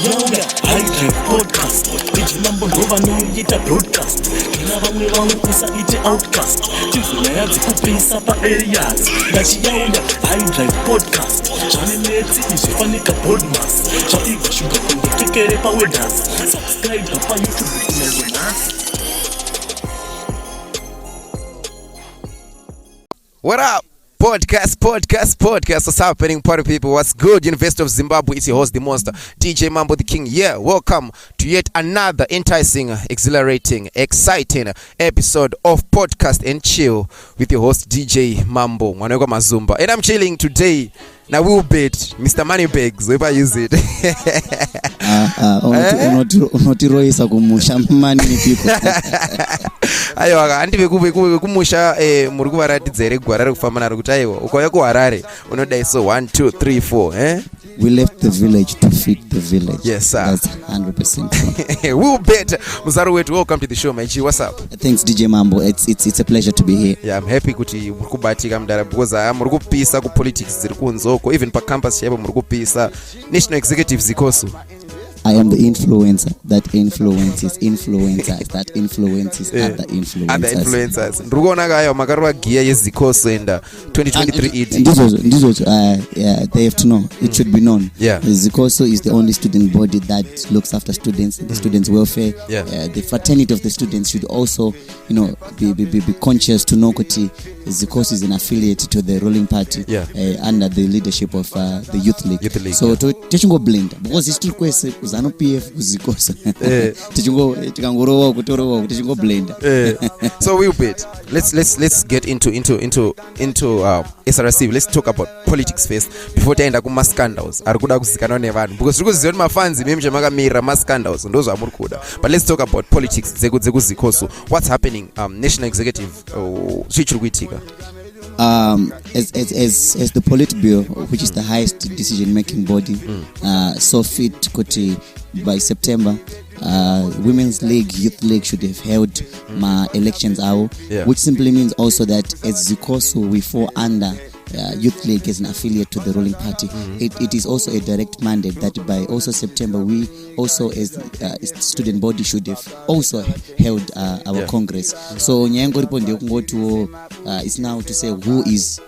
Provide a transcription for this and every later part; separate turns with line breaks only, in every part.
Yauga Hydra Podcast Bitch mambo ndova noyita broadcast Kina bamwe kusa ite outcast Chifuna yazi kupisa pa areas Gachi yauga Hydra Podcast Chane neti isifanika podmas Chaiva shuga kunde kekere pa wedas Subscribe pa YouTube never nas.
What up? Podcast. What's happening, party people? What's good? University of Zimbabwe, it's your host, the monster, DJ Mambo the King. Yeah, welcome to yet another enticing, exhilarating, exciting episode of Podcast and Chill with your host, DJ Mambo Mwaneko Mazumba. And I'm chilling today. Now we'll bet Mr. Moneybags if I use it.
Unotiroisa kumusha money people.
Ayo andi kumusha muri kuvaratidza here gwara rekufamba naro kuti aiwa ukauya kuHarare unodai so 1 2 3 4
We left the village to feed the village.
Yes, sir.
That's 100%.
Wilbert Muzaruwetu, welcome to the show, my G. What's up?
Thanks, DJ Mambo. It's a pleasure to be here.
Yeah, I'm happy kuti muri kubatika mudara because muri kupisa ku politics ziri kunzoko, even pa campus chaipo muri kupisa national executive zikoso.
I am the influencer that influences influencers that influences other influencers.
Ndikuona kayo makarwa gear yezikoso and 2023 ED.
They have to know. It should be known.
Yeah.
Zikoso is the only student body that looks after students, the students' welfare.
Yeah.
The fraternity of the students should also, be conscious to know that Zikoso is an affiliate to the ruling party.
Yeah.
Under the leadership of the Youth League. So to go blend because it's still question. Zano PF kuzikosa. Tikangorowa kutorowa tichingo blender.
So Wilbert, let's get into SRC. Let's talk about politics first before taenda kuma scandals. Arikuda kuzikanwa nevanhu because tikuziona mafanzi memje makamira ma scandals ndozo amuri kuda. But let's talk about politics dzekuzikoso. What's happening national executive chichiri kuitika?
As the Politburo, which is the highest decision-making body, so fit kuti by September, Women's League, Youth League should have held elections out, which simply means also that as Zikoso we fall under Youth League as an affiliate to the ruling party. It is also a direct mandate that by also September we also as student body should have also held our Congress. So nyango riponde kungoto is now to say who is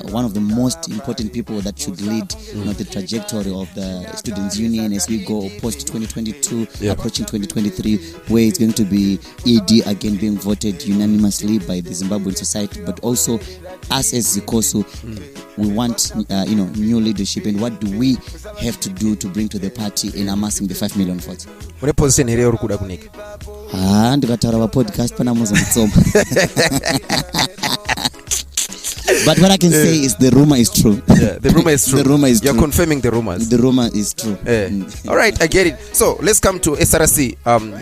one of the most important people that should lead the trajectory of the students union as we go post 2022 approaching 2023, where it's going to be ED again being voted unanimously by the Zimbabwean society, but also us as Zikoso, we want new leadership, and what do we have to do to bring to the party in amassing the 5 million votes?
What position here uri kuda kunika?
Ndikataura va podcast pana muzo mutsoma. But what I can say is the rumor is true.
Yeah, the rumor is true.
The rumor is
You're
true.
confirming the rumors.
The rumor is true.
All right, I get it. So let's come to SRC,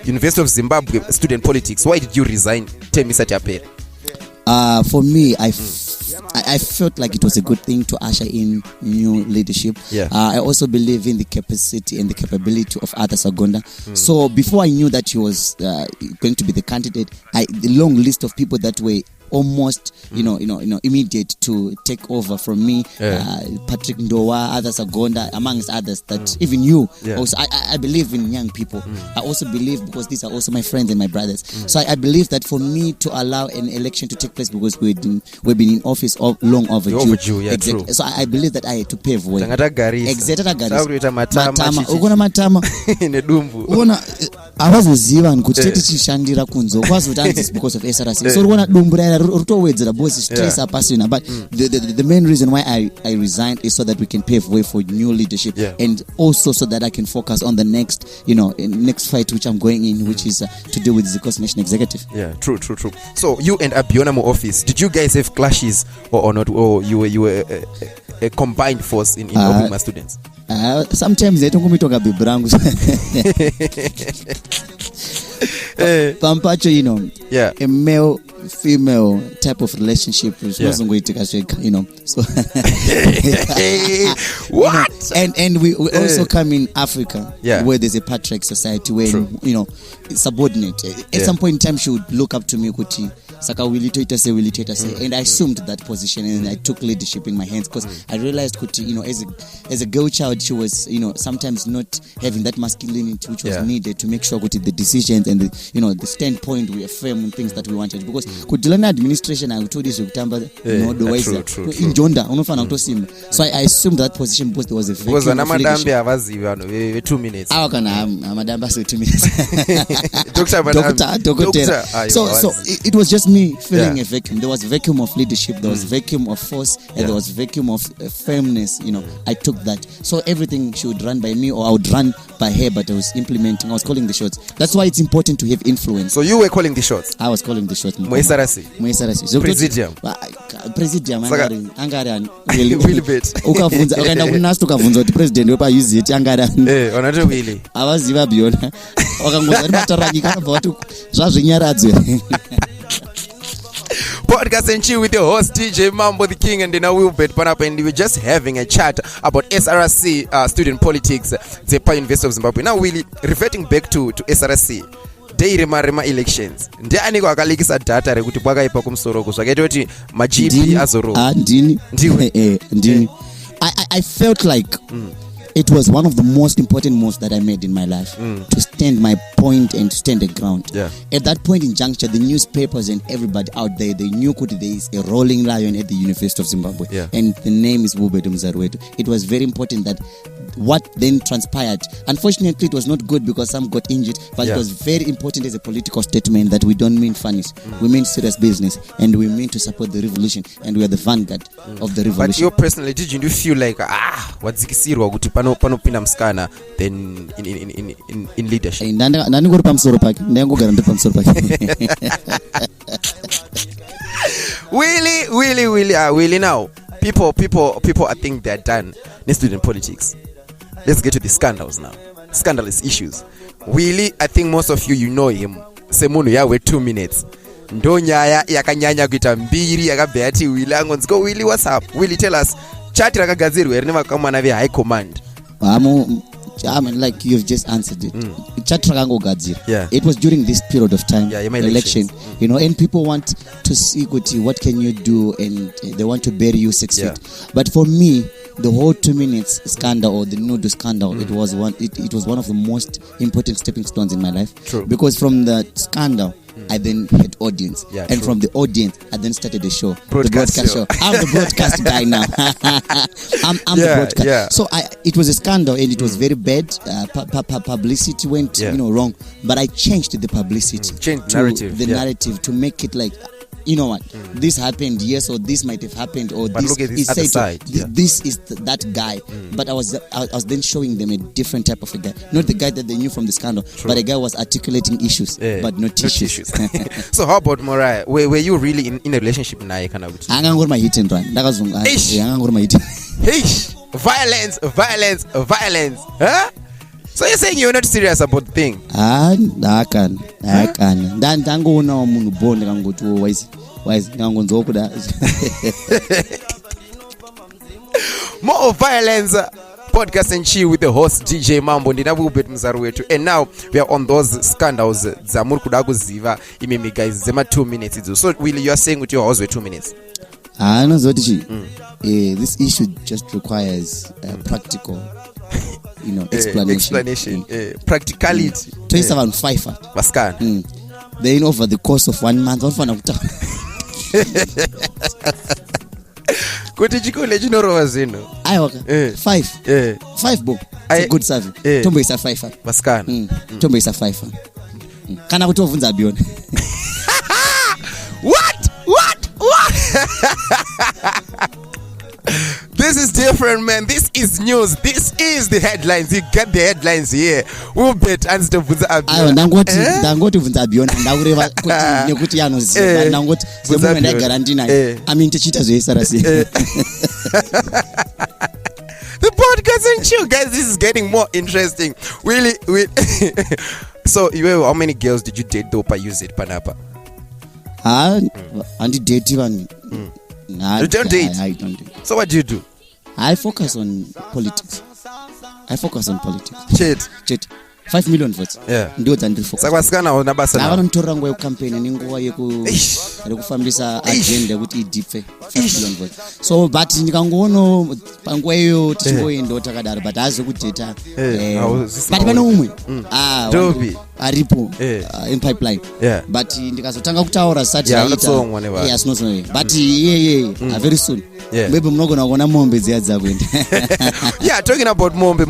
University of Zimbabwe student politics. Why did you resign? Tell me such a pair.
For me, I felt like it was a good thing to usher in new leadership.
Yeah.
I also believe in the capacity and the capability of Arthur Sagonda. So before I knew that he was going to be the candidate, the long list of people that were almost immediate to take over from me, Patrick Ndowa, Arthur Sagonda, amongst others that even you also. I believe in young people. I also believe, because these are also my friends and my brothers, so I believe that for me to allow an election to take place, because we've been in office long overdue.
Exactly.
So I believe that I had to pave way.
Exactly.
Matama ukona avazoziva kuti tete chishandira kunzo kwazotanzi because of SRC. So ukona dumbura rutowedzera boss stress apasina, but the main reason why I resigned is so that we can pave way for new leadership, and also so that I can focus on the next fight which I'm going in, which is to do with Ziko's national executive.
Yeah, true. So you and Abionamo office, did you guys have clashes or not, or you were a combined force in helping my students?
Sometimes I don't go to Pampacho, you know,
Yeah.
a male female type of relationship is
Yeah.
not going to take, you know. So
What?
and we also come in Africa,
Yeah.
where there's a patriarch society where
True.
you know, subordinate. At some point in time, she would look up to me, Kuti. Saka Willy Toita say, and I assumed that position, and I took leadership in my hands because I realized, Kuti, you know, as a girl child, she was, you know, sometimes not having that masculinity which was needed to make sure, Kuti, the decisions and the, you know, the standpoint we affirm on things that we wanted. Because Kutilana administration, I told this Ukutamba, you know, the ways in Jonda, unofana kutosimba. So I assumed that position because there was a
Because
vacuum of leadership.
we 2 minutes.
How can Madamba say 2 minutes?
Doctor.
So it was just me filling a vacuum. There was a vacuum of leadership, there was a vacuum of force, and there was a vacuum of firmness. You know, I took that. So everything should run by me, or I would run by her, but I was implementing. I was calling the shots. That's why it's important to have influence.
So you were calling the shots.
I was calling the shots.
SRC.
So
Presidium.
Angari
Wilbert.
ukavunza ukaenda kunasta ukavunza kuti president wepa UZ angari
Onato Willy.
avaziva beyona wakangoza kuti mataranyika akabva wati zvazvinyaradzwe.
Podcast and chill with your host DJ Mambo the King and then Wilbert Panapa, and we're just having a chat about SRC student politics, the University of Zimbabwe. Now Willy, reverting back to SRC. Dei rema elections. Ndiani kwa akalikisa data rekuti kwakaipa kumsoro kusvakaita kuti maGP azoro.
Ndini. I felt like it was one of the most important moves that I made in my life, to stand my point and to stand the ground.
Yeah.
At that point in juncture, the newspapers and everybody out there, they knew there is a rolling lion at the University of Zimbabwe, and the name is Wilbert Muzaruwetu. It was very important that what then transpired. Unfortunately, it was not good because some got injured, but it was very important as a political statement that we don't mean funnies. We mean serious business, and we mean to support the revolution, and we are the vanguard of the revolution.
But you personally, did you feel like wadzikisirwa kuti panopinda mskana then in leadership?
Ndangori pamusoro pake, ndangogara ndi pamusoro pake.
Willy now. People I think they're done in student politics. Let's get to the scandals now. Scandalous issues. Willy, I think most of you know him. Semunu yawe 2 minutes. Ndonyaya yakanyanya kuita mbiri yakabhati Willy angonziko Willy, what's up? Willy, tell us. Chat rakagadzirwa rinema kama na high command.
I mean, like you've just answered it. It was during this period of time, election, you know, and people want to see what can you do, and they want to bury you 6 feet. But for me, the whole 2 minutes scandal, or the Nudu scandal, it was one of the most important stepping stones in my life.
True.
Because from the scandal, I then had audience, and from the audience, I then started the show, the broadcast show. I'm the broadcast guy now. I'm the broadcast. So it was a scandal, and it was very bad. Publicity went, wrong. But I changed the publicity, narrative to make it like, you know what, this happened, yes, or this might have happened, or
but
this
look at this
is
other
said
side.
this is that guy. But I was then showing them a different type of a guy, not the guy that they knew from the scandal, but a guy was articulating issues, but not issues.
So how about Mariah? Were you really in a relationship naye kana kuti?
Angangori my hit and run. Angangori my hit.
Violence. Huh? So you're saying you're not serious about the thing?
I can. Ndangoona munhu bonde kangoti wise ngangonzokuda.
More violence. Podcast and chill with the host DJ Mambo ndina Wilbert Muzaruwetu, and now we are on those scandals zamuri kuda kuziva imimi guys zema 2 minutes. So Willy, you are saying with your house with 2 minutes?
This issue just requires practical, explanation.
Practicality.
27.5.
Maskan.
Then over the course of 1 month,
kuti chikole chinorowa zino.
Aiwaka. 5. 5 bo. It's a good survey. Tombo isa 5.
Maskan.
Tombo isa 5. Kana kuti ovunza biona.
What? This is different, man. This is news. This is the headlines. You get the headlines here. Wilbert and Vunza Abiona.
Ndangoti Vunza Abiona. Ndakureva kuti nekuti yanoziva. Ndangoti semuntu ndagaranti naye. Tichita SRC.
The podcast and chill, guys. This is getting more interesting. Willy. So how many girls did you date though per use it panapa?
And date even.
You don't date?
I don't date.
So what do you do?
I focus on politics. Chit. 5 million votes.
Yeah.
Ndio dzandifocus.
Saka wasikana una basa nawo.
Vanonitora nguva yekucampaign nenguva yekufambisa agenda kuti idipfe 5 million votes. So but ndikangoona panguva iyo tichingoendawo takadaro but hazi kudheta. But pane umwe.
Dobi.
Aripo in pipeline. But ndikazotanga kutaura sati yaita. Yes, no. But very soon. Maybe mnogona kuona mombe dziya dzakuenda.
Yeah, talking about mombe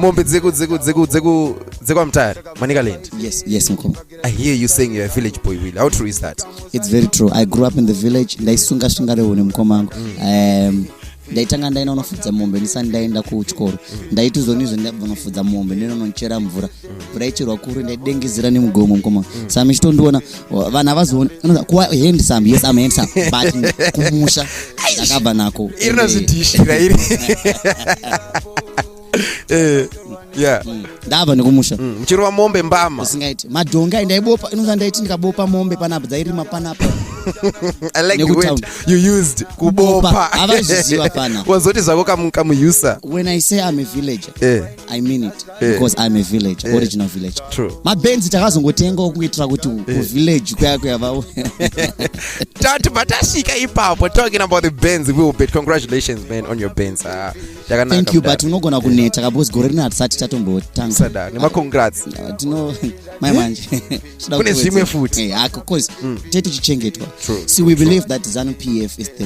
zekwamtari Manicaland.
Yes, Mkoma.
I hear you saying you're a village boy, Willy. How true is that?
It's very true. I grew up in the village. Ndaisunga shingarewo nemkomangu. Ndaitanga ndaina unofudza mombe ndisani ndaenda kuchikoro. Ndaituzonizvo ndabva unofudza mombe ndinononchera mvura. Mvura icherwa kuru ndaidengezera nemugomo mkoma. Saka michitondiona vanhu avazoona kuwa handsome. Yes, I'm handsome. But kumusha ndakabva nako.
Irinozidishira iri.
Ndabva nekumusha.
Mchirwa mombe mbama.
Usingaiti. Madhonga ndaibopa inoza ndaiti ndikabopa mombe panapa dzairima panapa.
I like the word you used. Kubopa.
Avaziziva pana.
Wazoti zvako kamuyusa.
When I say I'm a villager, I mean it. Because I'm a village, original village.
True.
BENZ takazongotenga kuitira kuti village kwako yava.
Tatu batashika ipapo talking about the BENZ Wilbert. Congratulations man on your BENZ.
Thank you but unogona kuneta kabos gore rina hatisati tatombotanga.
Sada, nema congrats.
My man.
Kune zvimwe futi.
Of course. Tete chichengetwa.
See,
we believe that ZANU-PF is the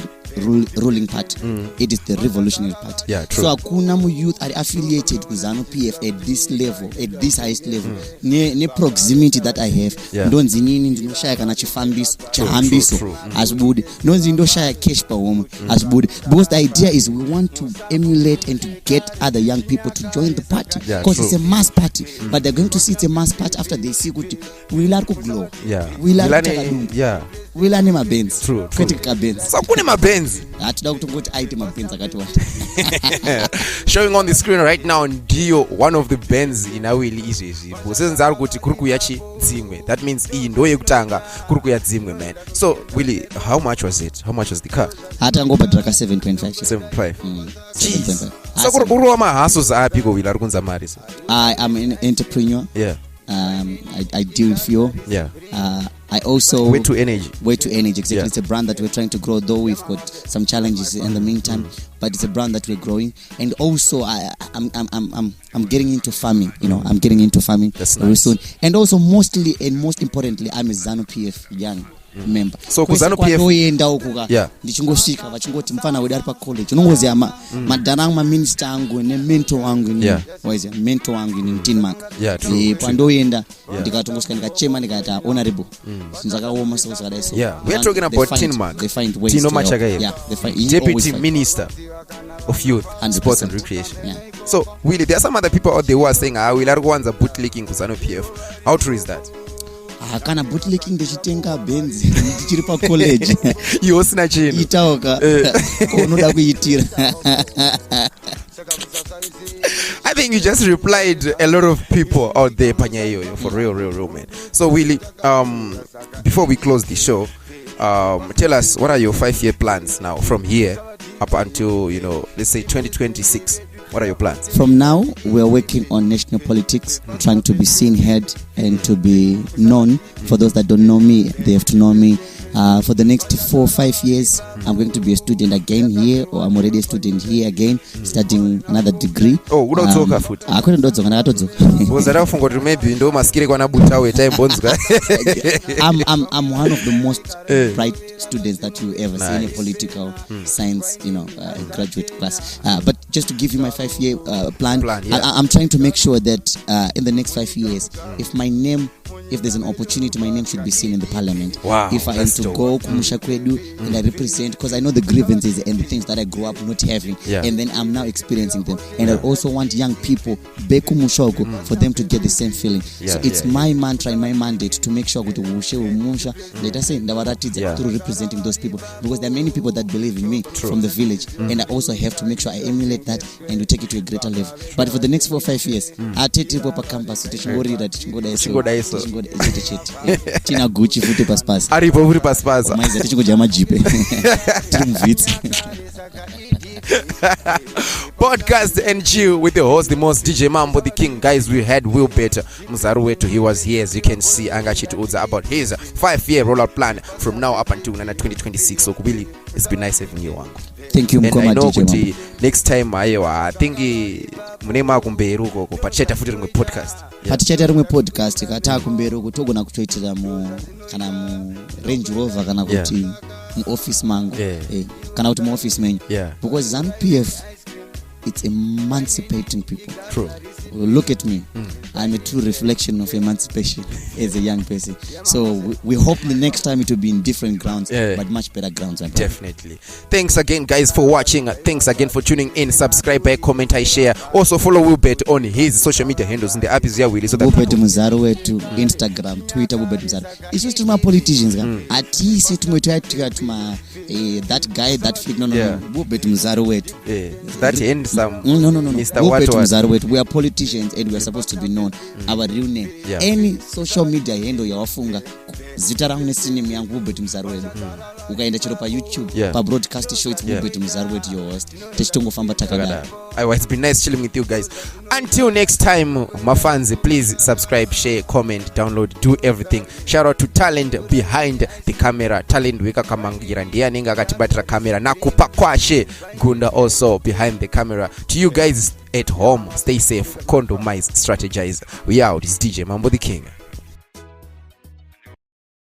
ruling party. It is the revolutionary party.
Yeah, true.
So akuna mu youth are affiliated with ZANU-PF at this level, at this highest level. Ne proximity that I have. Ndonzi nini ndinoshaya kana chifambiso chahambiso asibudi. Ndonzi ndoshaya cash pa home asibudi. Because the idea is we want to emulate and to get other young people to join the party. Because it's a mass party. But they're going to see it's a mass party after they see kuti wila glow. Wila ni BENZ.
True.
Kritika BENZ.
So kune BENZ.
Atida kutongoti aite BENZ akatiwanda.
Showing on the screen right now ndiyo one of the BENZ ina Willy izvezvi. Bosenza ari kuti kuri kuya chidzimwe. That means iyi ndo yekutanga kuri kuya dzimwe man. So Willy, how much was it? How much was the car?
Atangobhadhara ka 7.5.
7.5. Jeez. So kuri kuruwa mahustles api ko Willy ari kunza mari.
I am an entrepreneur. I deal with fuel. I also
way to energy
exactly. It's a brand that we're trying to grow, though we've got some challenges in the meantime, but it's a brand that we're growing. And also I'm getting into farming, I'm getting into farming very soon. And also mostly and most importantly, I'm a ZANU-PF young member.
So ZANU-PF
ndichingosvika vachingoti mfana wedu ari pa college unongoziya madhana angu maminister angu nementor wangu waiziya mentor wangu in Denmark. Pandoenda ndikatongosvika ndikachema ndikati honorable ndakaoma so zvakadai so.
We are talking about Denmark.
They find ways
Tino
to
help. Deputy Minister of Youth,
100%.
Sports and Recreation. So Willy, there are some other people out there who are saying we'll are going to bootlicking ku ZANU-PF. How true is that?
Kana bootlicking ndichitenga BENZ ndichiri pa college
iwo sina chini
itaoka unoda kuitira.
I think you just replied a lot of people out there panyayo for real man. So Willy, before we close the show, tell us what are your 5-year plans now from here up until let's say 2026. What are your plans? From
now, we are working on national politics, trying to be seen, heard, and to be known. For those that don't know me, they have to know me. For the next 4 or 5 years, I'm going to be a student again here, or I'm already a student here again, studying another degree.
Oh, we don't talk food.
I couldn't do I'm one of the most bright students that you ever see in a political science, graduate class. But just to give you my 5-year plan, I'm trying to make sure that in the next 5 years, if there's an opportunity, my name should be seen in the parliament.
Wow,
if I am to go Kumusha Kwedu and I represent, because I know the grievances and the things that I grew up not having, and then I'm now experiencing them. And I also want young people for them to get the same feeling. So it's my mantra and my mandate to make sure let us say through representing those people, because there are many people that believe in me from the village, and I also have to make sure I emulate that and to take it to a greater level. But for the next 4 or 5 years, I take people per campus chete tina Gucci futi pasipasa
aripo futi pasipasa
maiza tichikuja majipe tiri muvitsi.
Podcast and chill with the host, the most DJ Mambo the King. Guys, we had Wilbert Muzaruwetu. He was here, as you can see, angachituudza about his 5-year rollout plan from now up until 2026. So Willy, it's been nice having you.
Thank you mkoma DJ.
Next time I think munema kumberu koko pacheta futi rimwe podcast.
Pacheta rimwe podcast kata kumberu kutogona kutoitira kana mu Range Rover kana kuti mu office mango kana kuti mu office menyu because ZANU-PF it's emancipating people.
True.
Look at me. I'm a true reflection of emancipation as a young person. So we hope the next time it will be in different grounds, but much better grounds.
Definitely. Thanks again, guys, for watching. Thanks again for tuning in. Subscribe, comment, share. Also follow Wilbert on his social media handles. In the app is here, Willy. So that
Wilbert Muzaruwetu, Instagram, Twitter, Wilbert Muzaruwetu. It's just to my politicians. At least to my that guy, that flick. No. Wilbert Muzaruwetu.
That ends some.
No.
Mr.
Wilbert Muzaruwetu. We are politicians and we are supposed to be known. Our real name. Any social media handle yawafunga zita rangu nesinimi yangu Wilbert Muzaruwetu. Ukaenda chiro pa YouTube pa broadcast show it's Wilbert Muzaruwetu your host. Techitongofamba takada.
It's been nice chilling with you guys. Until next time, my fans, please subscribe, share, comment, download, do everything. Shout out to talent behind the camera. Talent weka kamangira ndiye ninga katibatra camera na kupakwashe Gunda also behind the camera. To you guys at home, stay safe, condomize, strategize. We out. It's DJ Mambo the King.